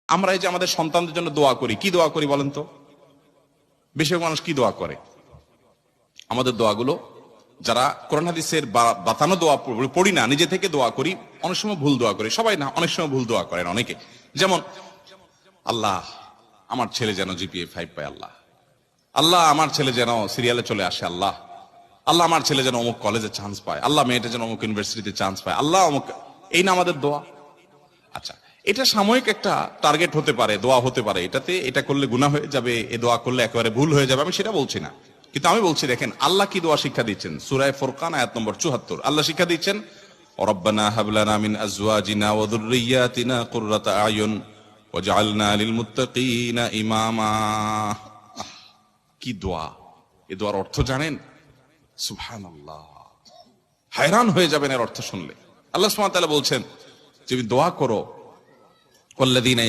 আমরা এই যে আমাদের সন্তানদের জন্য দোয়া করি, কি দোয়া করি বলেন তো? বেশিরভাগ মানুষ কি দোয়া করে? আমাদের দোয়াগুলো যারা কোরআন হাদিসের বাতানো দোয়া পড়ি না, নিজে থেকে দোয়া করি, অনেক সময় ভুল দোয়া করি। সবাই না, অনেক সময় ভুল দোয়া করেন অনেকে। যেমন, আল্লাহ আমার ছেলে যেন জিপিএ 5 পায়, আল্লাহ আল্লাহ আমার ছেলে যেন সিরিয়ালে চলে আসে, আল্লাহ আল্লাহ আমার ছেলে যেন অমুক কলেজে চান্স পায়, আল্লাহ মেয়েটা যেন অমুক ইউনিভার্সিটিতে চান্স পায়, আল্লাহ অমুক। এই না আমাদের দোয়া। আচ্ছা, এটা সাময়িক একটা টার্গেট হতে পারে, দোয়া হতে পারে, এটাতে এটা করলে গুনাহ হয়ে যাবে, এ দোয়া করলে একেবারে ভুল হয়ে যাবে, আমি সেটা বলছি না। কিন্তু আমি বলছি, দেখেন আল্লাহ কি দোয়া শিক্ষা দিচ্ছেন। সূরা ফুরকান আয়াত নম্বর 74 আল্লাহ শিক্ষা দিচ্ছেন, রব্বানা হাব লানা মিন আজওয়াজিনা ওয়া যুররিয়াতিনা কুররাতা আয়ুন ওয়াজআলনা লিল মুত্তাকিনা ইমামা। কি দোয়া! এ দোয়ার অর্থ জানেন? সুবহানাল্লাহ, হায়রান হয়ে যাবেন এর অর্থ শুনলে। আল্লাহ সুবহানাহু ওয়া তাআলা বলছেন, তুমি দোয়া করো, ওয়াল্লাযীনা